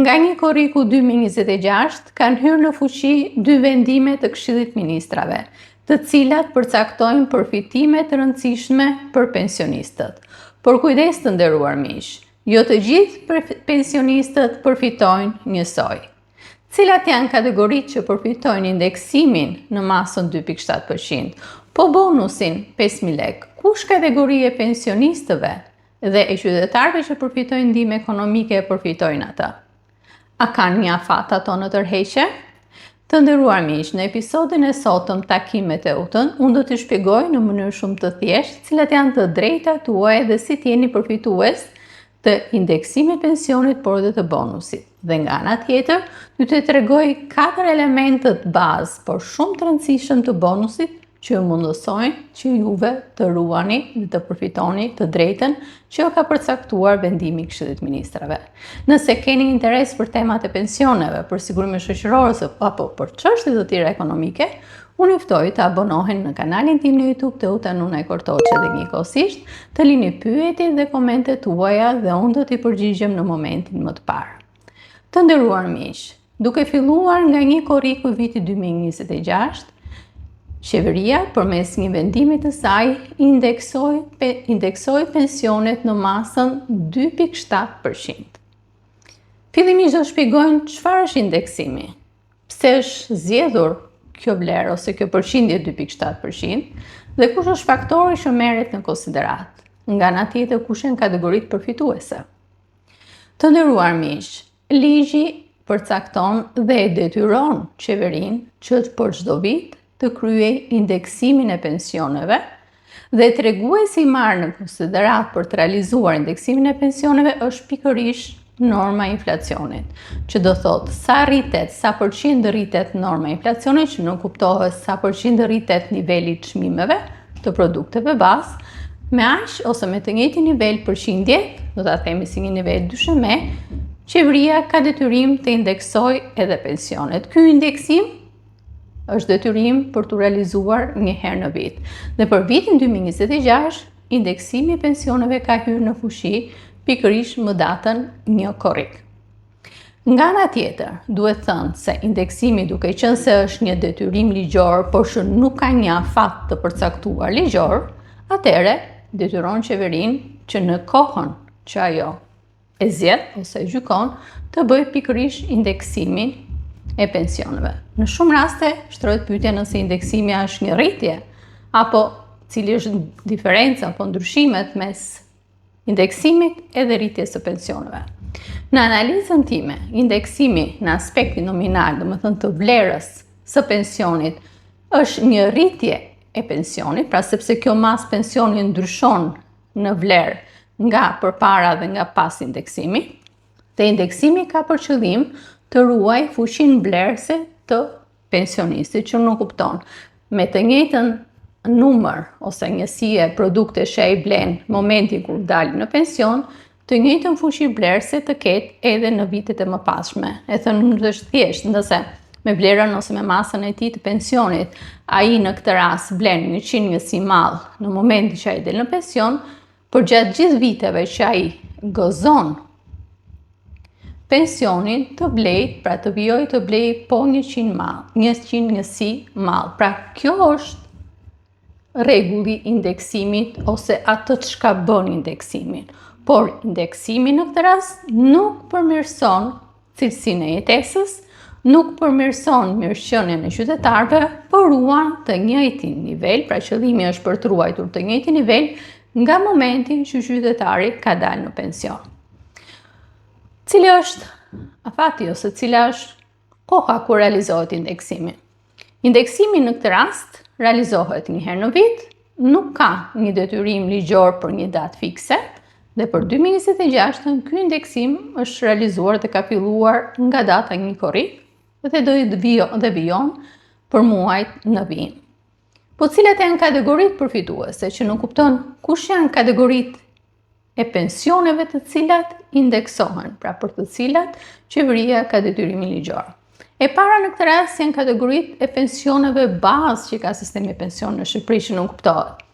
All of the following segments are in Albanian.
Nga një korriku 2026 kanë hyrë në fuqi 2 vendime të Këshillit Ministrave, të cilat përcaktojnë përfitime të rëndësishme për pensionistët. Por kujdes të nderuar miq, jo të gjithë pensionistët përfitojnë njësoj. Cilat janë kategoritë që përfitojnë indeksimin në masën 2.7%, po bonusin 5.000 lekë? Kush kategori e pensionistëve dhe e qytetarëve që përfitojnë ndihmë ekonomike përfitojnë ata? A kanë një afat ato në tërheqje? Të nderuar miq, në episodin e sotëm Takimet e Utën, unë do t'i shpjegoj në mënyrë shumë të thjeshtë cilat janë të drejtat tuaja dhe si t'jeni përfitues të indeksimit pensionit por edhe të bonusit. Dhe nga ana tjetër, do t'ju tregoj 4 elementet bazë, por shumë të rëndësishëm të bonusit që ju mundësojnë që juve të ruani dhe të përfitoni të drejtën që ka përcaktuar vendimi i Këshillit Ministrave. Nëse keni interes për temat e pensioneve, për sigurimin shoqëror apo për çështje të tjera ekonomike, unë juftoj të abonohen në kanalin tim në YouTube të Uta Nunaj Kortoqe dhe njëkohësisht të lini pyetje dhe komente tuaja dhe unë do t'i përgjigjem në momentin më të parë. Të nderuar miq, duke filluar nga një korriku i vitit 2026, qeveria, përmes një vendimi të saj, indeksoi pensionet në masën 2.7%. Fillimisht do shpjegojmë çfarë është indeksimi, pse është zgjedhur kjo vlerë ose kjo përqindje 2.7% dhe kush është faktori që merret në konsiderat. Nga ana tjetër, kush janë kategoritë përfituese. Të nderuar miq, ligji përcakton dhe e detyron qeverinë që për çdo vit të kryej indeksimin e pensioneve dhe treguesi i marrë në konsiderat për të realizuar indeksimin e pensioneve është pikërisht norma e inflacionit, që do thotë sa rritet, sa përqind rritet norma e inflacionit, që nuk kuptohet sa përqind rritet niveli i çmimeve të produkteve bazë, me aq ose me të njëjtin nivel përqindje, do ta themi si një nivel dysheme, qeveria ka detyrim të indeksojë edhe pensionet. Ky indeksim është detyrim për të realizuar një herë në vit. Dhe për vitin 2026, indeksimi i pensioneve ka hyrë në fuqi pikërisht më datën 1 korrik. Nga ana tjetër, duhet thënë se indeksimi, duke qenë se është një detyrim ligjor, por që nuk ka një afat të përcaktuar ligjor, atëherë detyron qeverinë që në kohën që ajo e zgjedh ose e gjykon të bëjë pikërisht indeksimin e pensioneve. Në shumë raste shtrohet pyetja nëse indeksimi është një rritje apo cili është diferenca apo ndryshimet mes indeksimit edhe rritjes së pensioneve. Në analizën time, indeksimi në aspektin nominal, domethënë të vlerës së pensionit, është një rritje e pensionit, pra sepse kjo mas pensioni ndryshon në vlerë nga përpara dhe nga pas indeksimi, dhe indeksimi ka për qëllim të ruaj fuqinë vlerëse të pensionistit, që nuk kupton me të njëjtën numër ose njësie produkte që ai blen momentin kur dalë në pension, të njëjtën fuqi vlerëse të ketë edhe në vitet e mëparshme. E thënë në është thjesht, ndërsa me vlerën ose me masën e tij të pensionit, ai në këtë rast blen 100 njësi mall në momentin që ai del në pension, por gjatë gjithë viteve që ai gëzon pensionin të blejt, pra të vijoj të blej po 100 njësi mall. Pra kjo është rregulli indeksimit ose atë çka bën indeksimin. Por indeksimi në këtë rast nuk përmirëson cilësinë e jetesës, nuk përmirëson mirëqenien e qytetarëve, por ruan të njëjtin nivel, pra qëllimi është për të ruajtur të njëjtin nivel nga momenti që qytetari ka dalë në pension. Cili është afati ose cila është koha ku realizohet indeksimi? Indeksimi në këtë rast realizohet një herë në vit, nuk ka një detyrim ligjor për një datë fikse, dhe për 2026 ky indeksim është realizuar dhe ka filluar nga data 1 korrik dhe do të vijon për muajt në vijim. Po cilat janë kategoritë përfituese, që nuk kupton kush janë kategoritë e pensioneve të cilat indeksohen, pra për të cilat qeveria ka detyrimin ligjor. E para në këtë rast janë kategoritë e pensioneve bazë që ka sistemi pension në Shqipëri, që nuk kuptohet.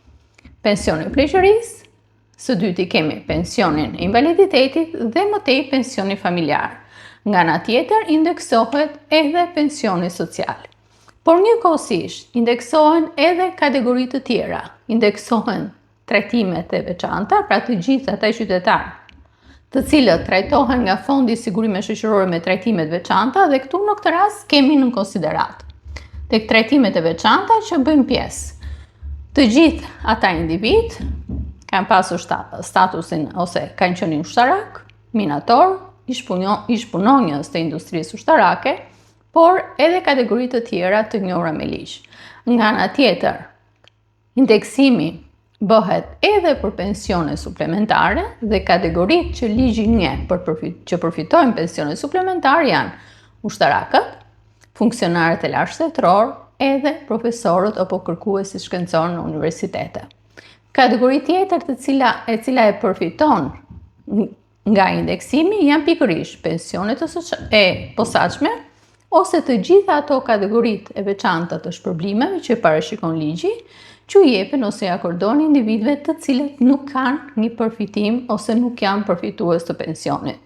Pensioni i pleqërisë, së dyti kemi pensionin e invaliditetit dhe më tej pensioni familjar. Nga ana tjetër, indeksohet edhe pensioni social. Por njëkohësisht, indeksohen edhe kategori të tjera. Indeksohen trajtimet e veçanta, pra të gjithë ata qytetarë të cilët trajtohen nga Fondi i Sigurimeve Shoqërore me trajtimet veçanta dhe këtu në këtë rast kemi në konsiderat tek trajtimet e veçanta që bëjnë pjesë të gjithë ata individ kanë pasur statusin ose kanë qenë ushtarak, minator, ish-punonjës të industrisë ushtarake, por edhe kategori të tjera të njohura me ligj. Nga ana tjetër, indeksimi bëhet edhe për pensione suplementare dhe kategoritë që ligji njeh që përfitojnë pensione suplementare janë ushtarakët, funksionarët e lartë shtetëror, edhe profesorët apo kërkuesit shkencor në universitete. Kategori tjetër e cila e përfiton nga indeksimi janë pikërisht pensionet e posaçme ose të gjitha ato kategoritë e veçanta të shpërblimeve që parashikon ligji, që jepen ose akordon individëve të cilët nuk kanë një përfitim ose nuk janë përfitues të pensionit.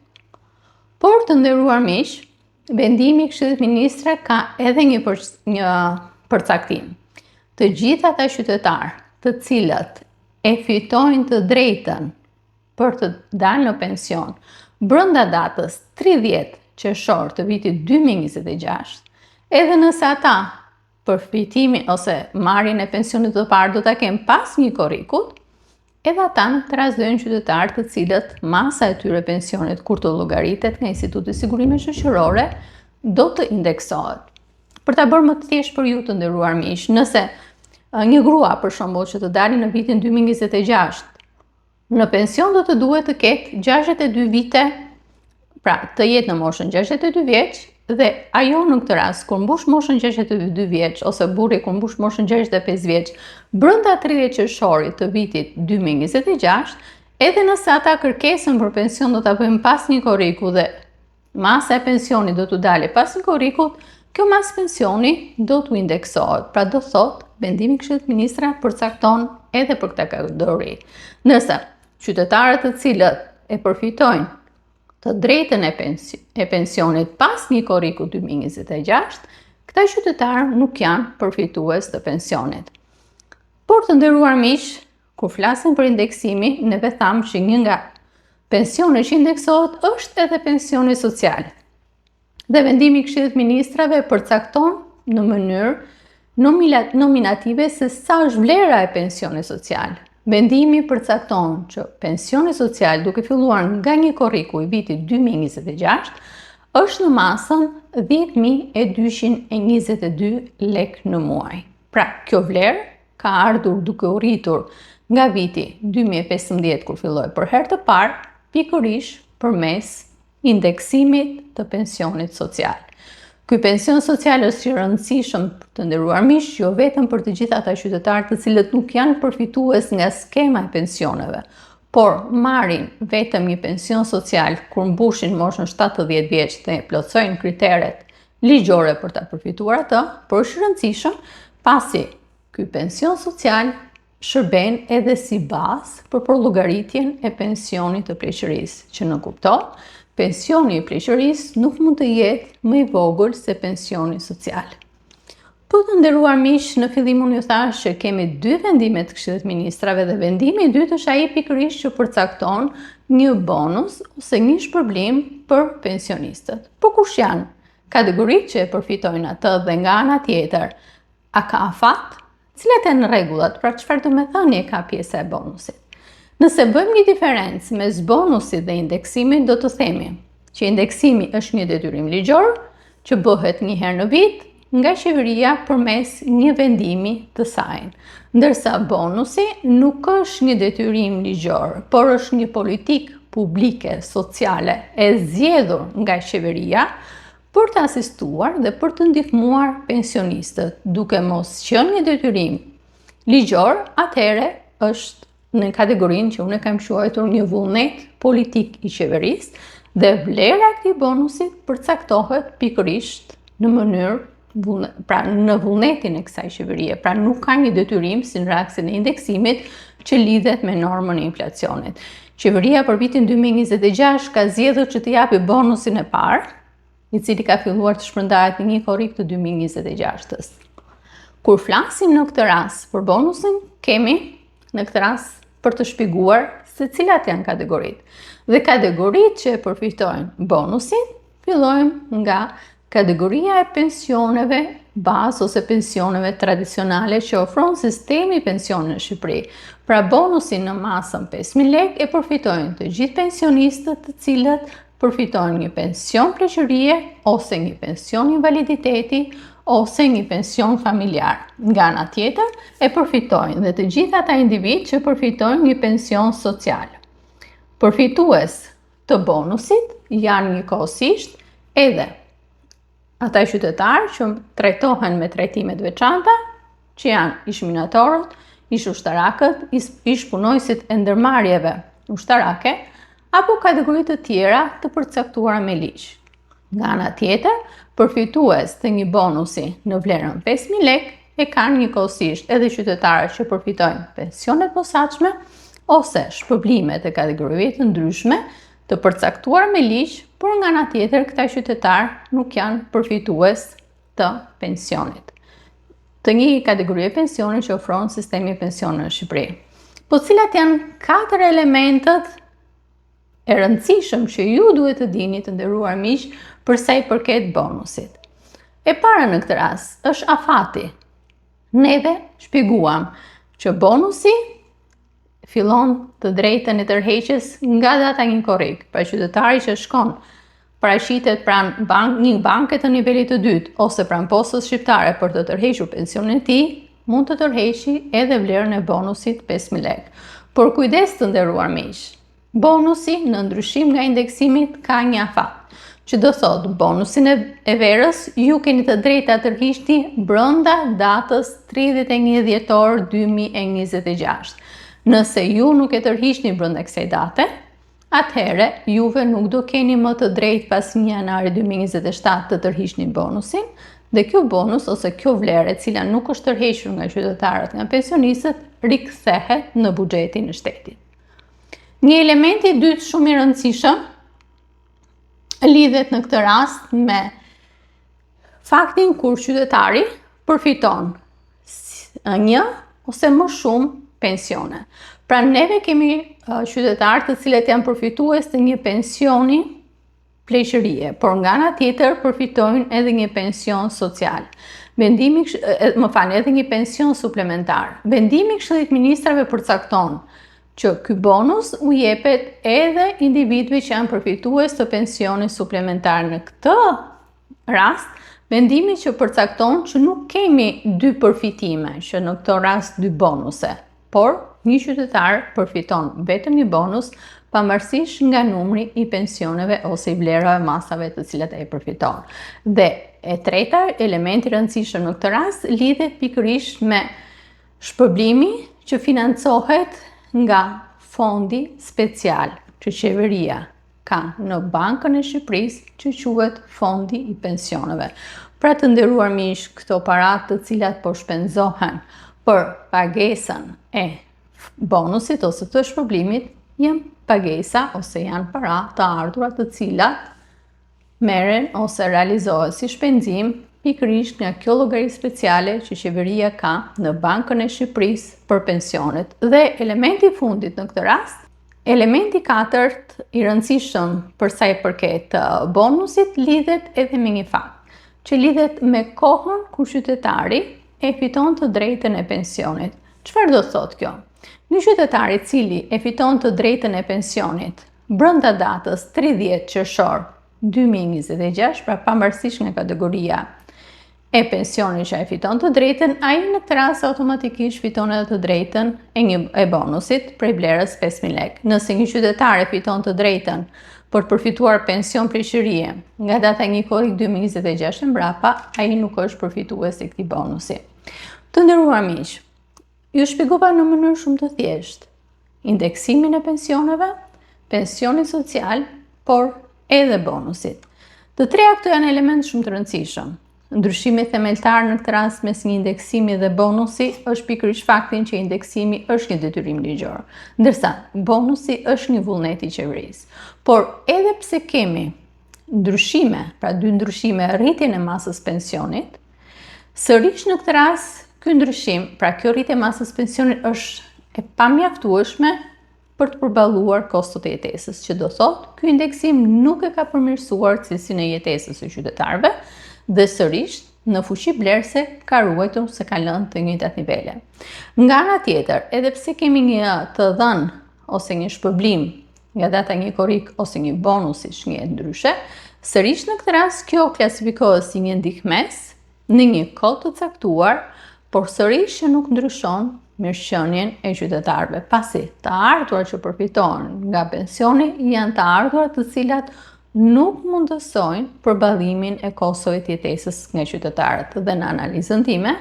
Por të nderuar miq, vendimi i Këshillit Ministra ka edhe një përcaktim. Të gjithë ata qytetarë të cilët e fitojnë të drejtën për të dalë në pension brenda datës 30 qershor të vitit 2026, edhe nëse ata përfitimi ose marrjen e pensionit të parë do ta kenë pas një korrikut, edhe ata në këtë rast do janë qytetarë të cilët masa e tyre pensionit kur të llogaritet nga Instituti i Sigurimeve Shoqërore do të indeksohet. Për ta bërë më të thjeshtë për ju të nderuar miq, nëse një grua për shembull që të dalë në vitin 2026 në pension do të duhet të ketë 62 vite, pra të jetë në moshën 62 vjeç, dhe ajo në këtë rast, kur mbush moshën 62 vjeç, ose burri kur mbush moshën 65 vjeç, brenda 30 qershorit të vitit 2026, edhe nëse ata kërkesën për pension do ta bëjmë pas një korriku dhe masa e pensionit do të dalë pas një korrikut, kjo masë pensioni do të indeksohet. Pra do thotë, vendimi i Këshillit Ministra përcakton edhe për këtë kategori. Nëse qytetarët të cilët e përfitojnë të drejtën e pensionit pas një korriku 2026, këta qytetarë nuk janë përfitues të pensionit. Por të nderuar miq, kur flasim për indeksimi, neve thamë që një nga pensionet që indeksohet është edhe pensioni social. Dhe vendimi i Këshillit Ministrave përcakton në mënyrë nominative se sa është vlera e pensionit social. Vendimi përcakton që pensioni social duke filluar nga një korriku i vitit 2026 është në masën 10.222 lek në muaj. Pra, kjo vlerë ka ardhur duke u rritur nga viti 2015 kur filloi për herë të parë, pikërisht përmes indeksimit të pensionit social. Ky pension social është i rëndësishëm të nderuar miq, jo vetëm për të gjithë ata qytetarë të cilët nuk janë përfitues nga skema e pensioneve, por marrin vetëm një pension social kur mbushin moshën 70 vjeç dhe plotësojnë kriteret ligjore për ta përfituar atë, por është i rëndësishëm pasi ky pension social shërben edhe si bazë për llogaritjen e pensionit të pleqërisë, që në kupton pensioni i pleqërisë nuk mund të jetë më i vogël se pensioni social. Po të nderuar miq, në fillim unë ju thash që kemi dy vendime të Këshillit Ministrave dhe vendimi i dytë është ai pikërisht që përcakton një bonus ose një shpërblim për pensionistët. Po kush janë kategoritë që e përfitojnë atë dhe nga ana tjetër, a ka afat? Cilat janë rregullat? Pra çfarë do të thënie ka pjesa e bonusit? Nëse bëjmë një diferencë mes bonusit dhe indeksimit, do të themi që indeksimi është një detyrim ligjor që bëhet një herë në vit nga qeveria përmes një vendimi të saj. Ndërsa bonusi nuk është një detyrim ligjor, por është një politikë publike, sociale e zgjedhur nga qeveria për të asistuar dhe për të ndihmuar pensionistët, duke mos qenë një detyrim ligjor, atëherë është në kategorinë që unë kam quajtur një vullnet politik i qeverisë dhe vlera e këtij bonusi përcaktohet pikërisht në mënyrë në vullnetin e kësaj qeverie. Pra nuk ka një detyrim si në rastin e indeksimit që lidhet me normën e inflacionit. Qeveria për vitin 2026 ka zgjedhur që të japi bonusin e parë i cili ka filluar të shpërndahet në 1 korrik të 2026-s. Kur flasim në këtë rast për bonusin, kemi në këtë rast për të shpjeguar se cilat janë kategoritë. Dhe kategoritë që e përfitojnë bonusin fillojnë nga kategoria e pensioneve bazë ose pensioneve tradicionale që ofron sistemi pensioni në Shqipëri. Pra bonusin në masën 5.000 lekë e përfitojnë të gjithë pensionistët të cilët përfitojnë një pension pleqërie ose një pension invaliditeti ose një pension familjar. Nga ana tjetër e përfitojnë dhe të gjithë ata individ që përfitojnë një pension social. Përfitues të bonusit janë njëkohësisht edhe ata qytetarë që trajtohen me trajtime të veçanta, që janë ish-minatorët, ish-ushtarakët, ish-punojësit e ndërmarrjeve ushtarake, apo kategoritë të tjera të përcaktuara me ligj. Nga ana tjetër, përfitues të një bonusi në vlerën 5.000 lekë e kanë njëkohësisht edhe qytetarët që përfitojnë pensionet posaçme ose shpërblimet e kategorive të ndryshme të përcaktuar me ligj, por nga ana tjetër këta qytetarë nuk janë përfitues të pensionit. Të një kategorie pensioni që ofron sistemi pensioni në Shqipëri. Po cilat janë 4 elementët e rëndësishëm që ju duhet të dini të nderuar miq për sa i përket bonusit. E para në këtë rast është afati. Neve shpjeguam që bonusi fillon të drejtën e tërheqjes nga data 1 korrik. Pra qytetari që shkon paraqitet pranë një banke të nivelit të dytë ose pranë postës shqiptare për të tërhequr pensionin e tij, mund të tërheqë edhe vlerën e bonusit 5.000 lekë. Por kujdes të nderuar miq, bonusi në ndryshim nga indeksimi ka një afat, që do thotë bonusin e verës ju keni të drejtë ta tërhiqni brenda datës 31 dhjetor 2026. Nëse ju nuk e tërhiqni brenda kësaj date, atëherë juve nuk do keni më të drejtë pas 1 janari 2027 të tërhiqni bonusin, dhe kjo bonus ose kjo vlerë e cila nuk është tërhequr nga qytetarët, nga pensionistët, rikthehet në buxhetin e shtetit. Një element i dytë shumë i rëndësishëm lidhet në këtë rast me faktin kur qytetari përfiton një ose më shumë pensione. Pra neve kemi qytetarë të cilët janë përfitues të një pensioni pleqërie, por nga ana tjetër përfitojnë edhe një pension social. Edhe një pension suplementar. Vendimi i Këshillit të Ministrave përcakton që ky bonus u jepet edhe individëve që janë përfitues të pensionit suplementar. Në këtë rast, vendimi që përcakton që nuk kemi 2 përfitime, që në këtë rast 2 bonuse, por një qytetar përfiton vetëm një bonus pavarësisht nga numri i pensioneve ose i vlerave masave të cilat ai përfiton. Dhe e treta, elementi i rëndësishëm në këtë rast lidhet pikërisht me shpërblimi që financohet nga fondi special që qeveria ka në Bankën e Shqipërisë, që quhet Fondi i Pensioneve. Pra të nderuar miq, këto paratë të cilat po shpenzohen për pagesën e bonusit ose të shpërblimit janë pagesa ose janë para të ardhura të cilat merren ose realizohen si shpenzim pikërisht nga kjo llogari speciale që qeveria ka në Bankën e Shqipërisë për pensionet. Dhe elementi i fundit në këtë rast, elementi 4 i rëndësishëm për sa i përket bonusit lidhet edhe me një fakt, që lidhet me kohën kur qytetari e fiton të drejtën e pensionit. Çfarë do thotë kjo? Një qytetar i cili e fiton të drejtën e pensionit brenda datës 30 qershor 2026, pra pavarësisht nga kategoria e pensionit që ai fiton të drejtën, ai në këtë rast automatikisht fiton edhe të drejtën e bonusit prej vlerës 5.000 lekë. Nëse një qytetar e fiton të drejtën për të përfituar pension pleqërie nga data 1 korrik 2026 mbrapa, ai nuk është përfitues i këtij bonusi. Të nderuar miq, ju shpjegova në mënyrë shumë të thjeshtë indeksimin e pensioneve, pensionit social, por edhe bonusit. Të treja këto janë elementë shumë të rëndësishëm. Ndryshimi themeltar në këtë rast mes një indeksimi dhe bonusi është pikërisht faktin që indeksimi është një detyrim ligjor, ndërsa bonusi është një vullnet i qeverisë. Por edhe pse kemi ndryshime, pra dy ndryshime, rritjen e masës pensionit, sërish në këtë rast, ky ndryshim, pra kjo rritje e masës pensionit është e pamjaftueshme për të përballuar kostot e jetesës, që do thotë ky indeksim nuk e ka përmirësuar cilësinë e jetesës së qytetarëve dhe sërish në fuqi blerëse ka ruajtur se ka lënë të njëjtat nivele. Nga ana tjetër, edhe pse kemi një të dhënë ose një shpërblim nga data një korrik ose një bonus siç njihet ndryshe, sërish në këtë rast kjo klasifikohet si një ndihmës në një kohë të caktuar, por sërish që nuk ndryshon mirëqenien e qytetarëve, pasi të ardhurat që përfitojnë nga pensioni janë të ardhurat të cilat nuk mundësojnë përballimin e kostove të jetesës nga qytetarët. Dhe në analizën time,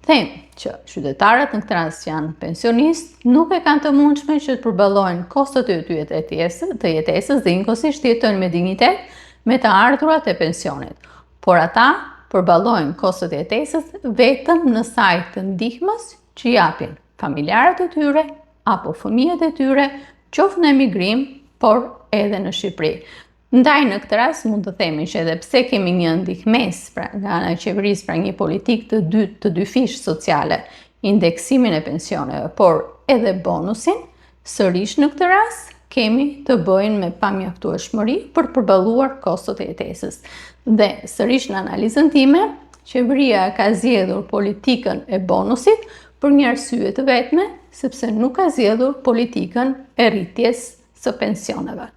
them që qytetarët në këtë rast janë pensionistë nuk e kanë të mundshme që të përballojnë kostot e tyre të jetesës dhe njëkohësisht jetojnë me dinjitet me të ardhurat e pensionit. Por ata përballojnë kostot e jetesës vetëm në sajt të ndihmës që japin familjarët e tyre apo fëmijët e tyre, qoftë në emigrim, por edhe në Shqipëri. Ndaj në këtë rast mund të themi që edhe pse kemi një ndihmës nga ana e qeverisë, pra një politikë të dy fish sociale, indeksimin e pensioneve, por edhe bonusin, sërish në këtë rast kemi të bëjnë me pamjaftueshmëri për të përballuar kostot e jetesës. Dhe sërish në analizën time, qeveria ka zgjedhur politikën e bonusit për një arsye të vetme, sepse nuk ka zgjedhur politikën e rritjes së pensioneve.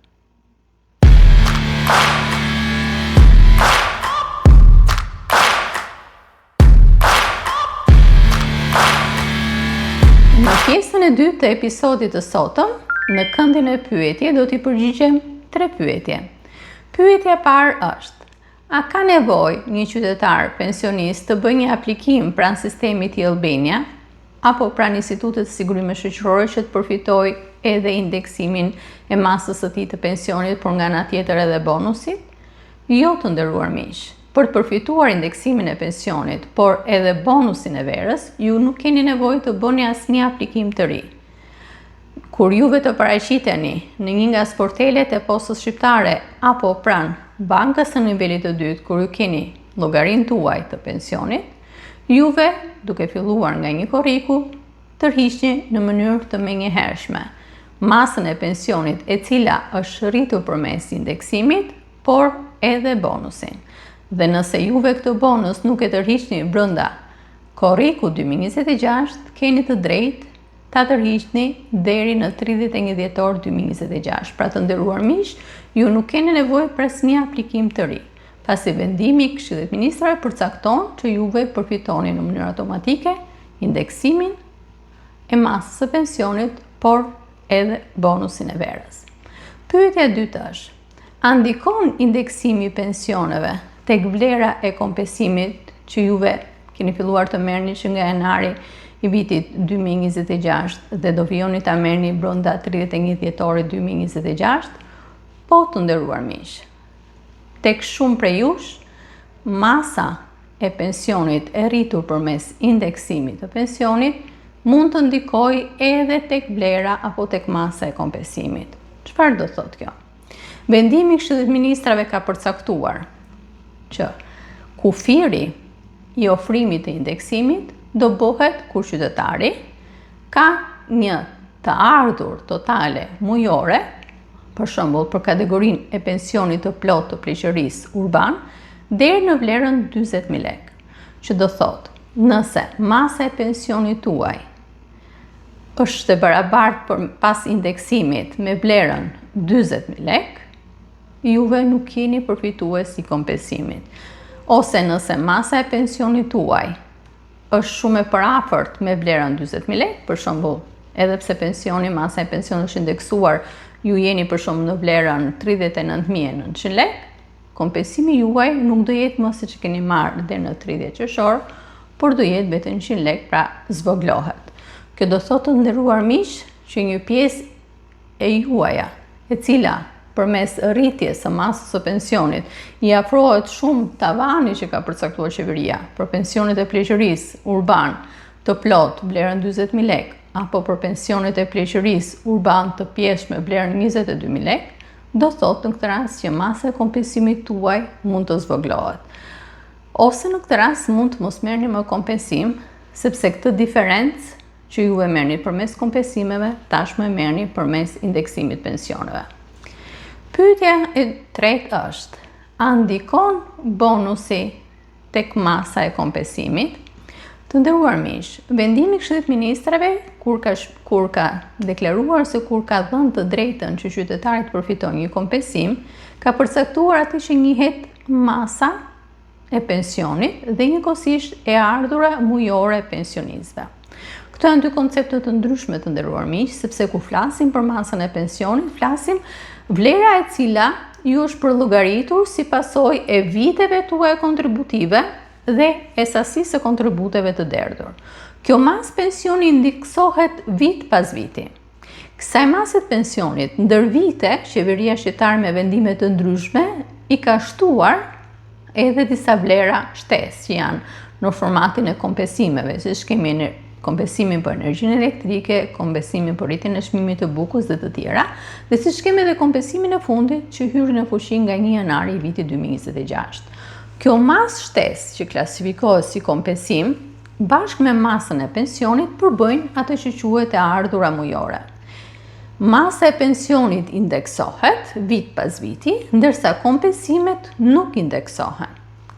Në pjesën e dytë të episodit të sotëm, në këndin e pyetje do t'i përgjigjem 3 pyetje. Pyetja e parë është: a ka nevojë një qytetar pensionist të bëjë një aplikim pranë sistemit i Albania apo pranë Institutit të Sigurimit Shoqëror që të përfitojë edhe indeksimin e masës së tij të pensionit, por nga ana tjetër edhe bonusit? Jo, të nderuar miq. Për të përfituar indeksimin e pensionit, por edhe bonusin e verës, ju nuk keni nevojë të bëni asnjë aplikim të ri. Kur juve të paraqiteni në një nga sportelet e postës shqiptare apo pranë bankës së nivelit të dytë, kur ju keni llogarinë tuaj të pensionit, juve, duke filluar nga një korriku, tërhiqni në mënyrë të menjëhershme masën e pensionit e cila është rritur përmes indeksimit, por edhe bonusin. Dhe nëse juve këtë bonus nuk e tërhiqni brenda korriku 2026, keni të drejtë ta tërhiqni deri në 31 dhjetor 2026. Pra të nderuar miq, ju nuk keni nevojë për asnjë aplikim të ri, pasi vendimi i Këshillit të Ministrave përcakton që juve përfitoni në mënyrë automatike indeksimin e masës së pensionit, por edhe bonusin e verës. Pyetja e dytë është: a ndikon indeksimi i pensioneve tek vlera e kompensimit që juve keni filluar të merrni që nga janari i vitit 2026 dhe do vijoni ta merrni brenda 31 dhjetorit 2026? Po, të nderuar miq, tek shumë prej jush, masa e pensionit e rritur përmes indeksimit të pensionit mund të ndikojë edhe tek vlera apo tek masa e kompensimit. Çfarë do thotë kjo? Vendimi i Këshillit të Ministrave ka përcaktuar që kufiri i ofrimit të indeksimit do bëhet kur qytetari ka një të ardhur totale mujore, për shembull për kategorinë e pensionit të plot të pleqërisë urban, deri në vlerën 40.000 lekë. Që do thotë, nëse masa e pensionit tuaj është e barabartë pas indeksimit me vlerën 40.000 lekë, juve nuk jeni përfitues i kompensimit. Ose nëse masa e pensionit tuaj është shumë e parafort me vlerën 40.000 lekë, për shembull, edhe pse masa e pensionit është indeksuar, ju jeni për shembull në vlerën 39.900 lekë, kompensimi juaj nuk do jetë më siç keni marrë deri në 30 qershor, por do jetë vetëm 100 lekë, pra zvoglohet. Kjo do thotë, të nderuar miq, që një pjesë e juaja, e cila përmes rritjes së masës së pensionit i afrohet shumë tavani që ka përcaktuar qeveria për pensionet e pleqërisë urban të plot vlerën 40.000 lekë apo për pensionet e pleqërisë urban të pjeshme vlerën 22.000 lekë, do thotë në këtë rast që masa e kompensimit tuaj mund të zvoglohet. Ose në këtë rast mund të mos merrni më kompensim, sepse këtë diferencë që ju e merrni përmes kompensimeve, tashmë e merrni përmes indeksimit pensioneve. Pyetja e tretë është: a ndikon bonusi tek masa e kompensimit? Të nderuar miq, vendimi i Këshillit të Ministrave kur ka deklaruar se kur ka dhënë të drejtën që qytetarit përfitojnë një kompensim, ka përcaktuar atë që njihet masa e pensionit dhe njëkohësisht e ardhura mujore e pensionistëve. Këto janë dy koncepte të ndryshme të nderuar miq, sepse kur flasim për masën e pensionit, flasim vlera e cila ju është përllogaritur si pasojë e viteve tuaja kontributive dhe e sasisë së kontributeve të derdhur. Kjo masë pensioni indeksohet vit pas viti. Kësaj mase të pensionit, ndër vite, qeveria shqiptare me vendime të ndryshme i ka shtuar edhe disa vlera shtesë që janë në formatin e kompensimeve, siç kemi kompensimin për energjinë elektrike, kompensimin për rritjen e çmimit të bukës dhe të tjera, dhe siç kemi edhe kompensimin e fundit që hyri në fuqi nga 1 janari i vitit 2026. Kjo masë shtesë që klasifikohet si kompensim, bashkë me masën e pensionit përbëjnë atë që quhet e ardhura mujore. Masa e pensionit indeksohet vit pas viti, ndërsa kompensimet nuk indeksohen.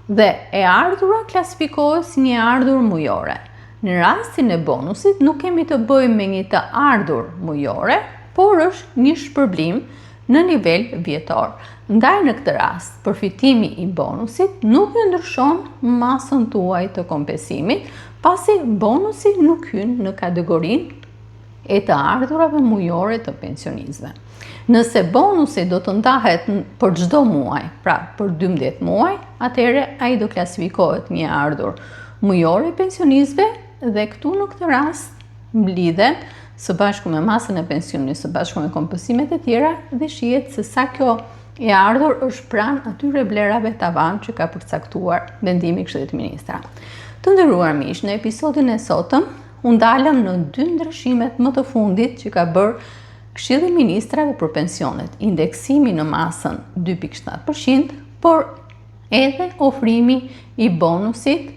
Dhe e ardhura klasifikohet si një ardhur mujore. Në rastin e bonusit nuk kemi të bëjmë me një të ardhur mujore, por është një shpërblim në nivel vjetor. Ndaj në këtë rast, përfitimi i bonusit nuk ndryshon masën tuaj të kompensimit, pasi bonusi nuk hyn në kategorinë e të ardhurave mujore të pensionistëve. Nëse bonusi do të ndahet për çdo muaj, pra për 12 muaj, atëherë ai do klasifikohet një ardhur mujore pensionistëve dhe këtu në këtë rast mblidhen së bashku me masën e pensionit, së bashku me kompensimet e tjera dhe shihet se sa kjo e ardhur është pranë atyre vlerave tavan që ka përcaktuar vendimi i Këshillit të Ministrave. Të nderuar miq, në episodin e sotëm u ndalëm në 2 ndryshimet më të fundit që ka bërë Këshilli i Ministrave për pensionet, indeksimi në masën 2.7%, por edhe ofrimi i bonusit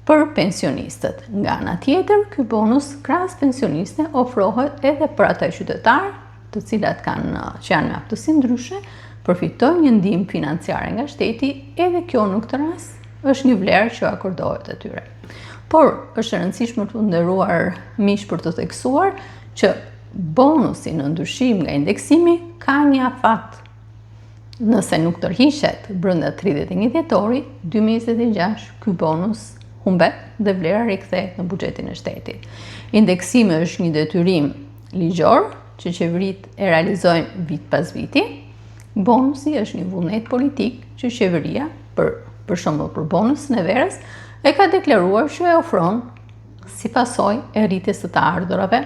për pensionistët. Nga ana tjetër, ky bonus krahas pensionistëve ofrohet edhe për ata qytetarë të cilat që janë me aftësi ndryshe, përfitojnë një ndihmë financiare nga shteti, edhe kjo në këtë rast është një vlerë që akordohet atyre. Por është e rëndësishme të nderuar miq për të theksuar që bonusi në ndryshim nga indeksimi ka një afat. Nëse nuk tërhiqet brenda 31 dhjetori 2026, ky bonus humbet dhe vlera rikthehet në buxhetin e shtetit. Indeksimi është një detyrim ligjor që qeveritë e realizojnë vit pas viti. Bonusi është një vullnet politik që qeveria, për shembull për bonusin e verës, e ka deklaruar që e ofron si pasojë e rritjes së të ardhurave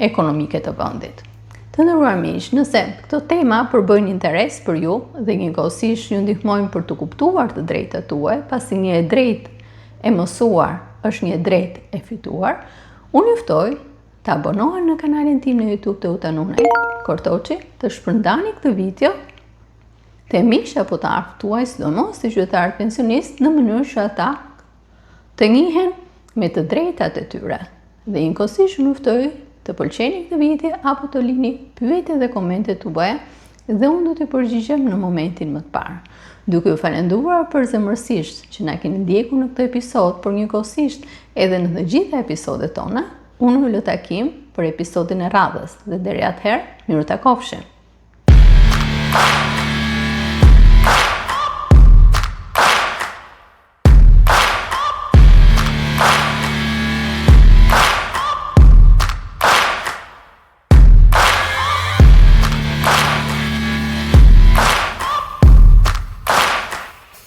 ekonomike të vendit. Të nderuar miq, nëse këto tema përbëjnë interes për ju dhe njëkohësisht ju ndihmojnë për të kuptuar të drejtat tuaja, pasi një e drejtë e mësuar është një drejtë e fituar, unë ju ftoj të abonohen në kanalin tim në YouTube të Utanunaj Kortoçi, të shpërndani këtë video të miq apo të afër tuaj, sidomos të qytetarët pensionistë, në mënyrë që ata të njihen me të drejtat e tyre. Dhe njëkohësisht unë ju ftoj të pëlqeni këtë video apo të lini pyetje dhe komente tuaja dhe unë do të përgjigjem në momentin më të parë. Duke ju falenduar përzemërsisht që na keni ndjekur në këtë episod, por njëkohësisht edhe në të gjitha episodet tona, unë ju lë takim për episodin e radhës dhe deri atëherë, miru takofshim.